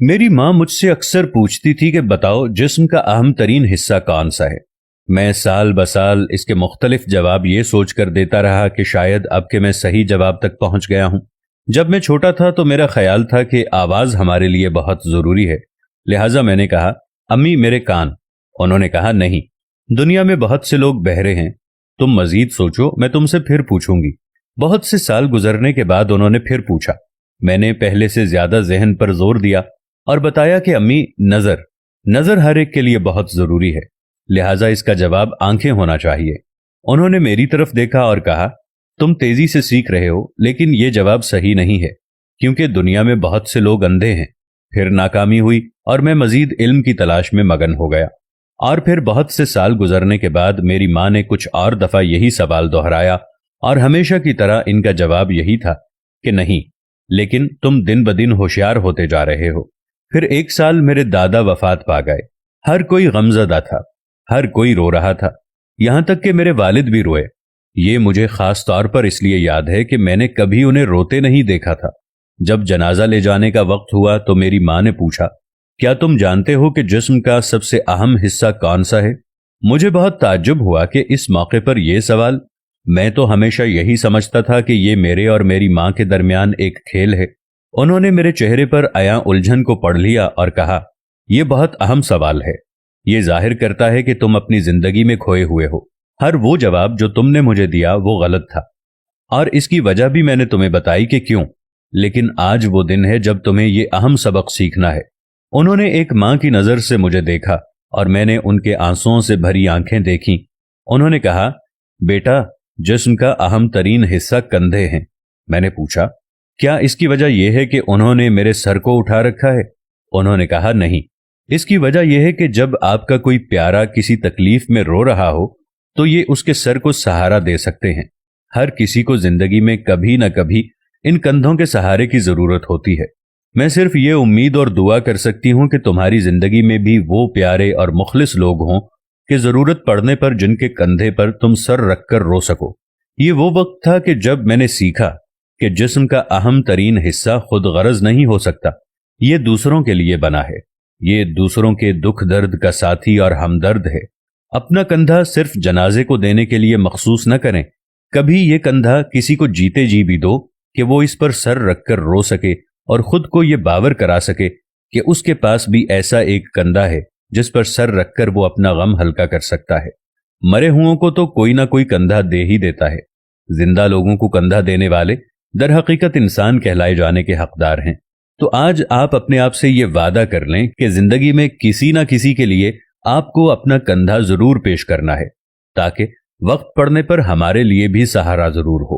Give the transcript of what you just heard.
मेरी माँ मुझसे अक्सर पूछती थी कि बताओ जिस्म का अहम तरीन हिस्सा कौन सा है। मैं साल बसाल इसके मुख्तलिफ जवाब ये सोचकर देता रहा कि शायद अब के मैं सही जवाब तक पहुंच गया हूं। जब मैं छोटा था तो मेरा ख्याल था कि आवाज हमारे लिए बहुत जरूरी है, लिहाजा मैंने कहा अम्मी मेरे कान। उन्होंने कहा नहीं, दुनिया में बहुत से लोग बहरे हैं, तुम मजीद सोचो, मैं तुमसे फिर पूछूंगी। बहुत से साल गुजरने के बाद उन्होंने फिर पूछा। मैंने पहले से ज्यादा जहन पर जोर दिया और बताया कि अम्मी नजर नजर हर एक के लिए बहुत जरूरी है, लिहाजा इसका जवाब आंखें होना चाहिए। उन्होंने मेरी तरफ देखा और कहा तुम तेजी से सीख रहे हो, लेकिन यह जवाब सही नहीं है, क्योंकि दुनिया में बहुत से लोग अंधे हैं। फिर नाकामी हुई और मैं मजीद इल्म की तलाश में मगन हो गया। और फिर बहुत से साल गुजरने के बाद मेरी माँ ने कुछ और दफा यही सवाल दोहराया और हमेशा की तरह इनका जवाब यही था कि नहीं, लेकिन तुम दिन ब दिन होशियार होते जा रहे हो। फिर एक साल मेरे दादा वफात पा गए। हर कोई गमजदा था, हर कोई रो रहा था, यहां तक कि मेरे वालिद भी रोए। ये मुझे खास तौर पर इसलिए याद है कि मैंने कभी उन्हें रोते नहीं देखा था। जब जनाजा ले जाने का वक्त हुआ तो मेरी माँ ने पूछा, क्या तुम जानते हो कि जिस्म का सबसे अहम हिस्सा कौन सा है? मुझे बहुत ताज्जुब हुआ कि इस मौके पर यह सवाल। मैं तो हमेशा यही समझता था कि ये मेरे और मेरी माँ के दरमियान एक खेल है। उन्होंने मेरे चेहरे पर आया उलझन को पढ़ लिया और कहा, यह बहुत अहम सवाल है। यह जाहिर करता है कि तुम अपनी जिंदगी में खोए हुए हो। हर वो जवाब जो तुमने मुझे दिया वो गलत था, और इसकी वजह भी मैंने तुम्हें बताई कि क्यों। लेकिन आज वो दिन है जब तुम्हें ये अहम सबक सीखना है। उन्होंने एक माँ की नजर से मुझे देखा और मैंने उनके आंसुओं से भरी आंखें देखीं। उन्होंने कहा, बेटा, जिस्म का अहम तरीन हिस्सा कंधे हैं। मैंने पूछा, क्या इसकी वजह यह है कि उन्होंने मेरे सर को उठा रखा है? उन्होंने कहा, नहीं, इसकी वजह यह है कि जब आपका कोई प्यारा किसी तकलीफ में रो रहा हो तो ये उसके सर को सहारा दे सकते हैं। हर किसी को जिंदगी में कभी न कभी इन कंधों के सहारे की जरूरत होती है। मैं सिर्फ ये उम्मीद और दुआ कर सकती हूं कि तुम्हारी जिंदगी में भी वो प्यारे और मुखलिस लोग हों कि जरूरत पड़ने पर जिनके कंधे पर तुम सर रखकर रो सको। ये वो वक्त था कि जब मैंने सीखा कि जिस्म का अहम तरीन हिस्सा खुद गरज नहीं हो सकता, ये दूसरों के लिए बना है। ये दूसरों के दुख दर्द का साथी और हमदर्द है। अपना कंधा सिर्फ जनाजे को देने के लिए मखसूस न करें। कभी ये कंधा किसी को जीते जी भी दो कि वो इस पर सर रखकर रो सके और खुद को ये बावर करा सके कि उसके पास भी ऐसा एक कंधा है जिस पर सर रखकर वो अपना गम हल्का कर सकता है। मरे हुओं को तो कोई ना कोई कंधा दे ही देता है। जिंदा लोगों को कंधा देने वाले दर हकीकत इंसान कहलाए जाने के हकदार हैं। तो आज आप अपने आप से ये वादा कर लें कि जिंदगी में किसी ना किसी के लिए आपको अपना कंधा जरूर पेश करना है, ताकि वक्त पड़ने पर हमारे लिए भी सहारा जरूर हो।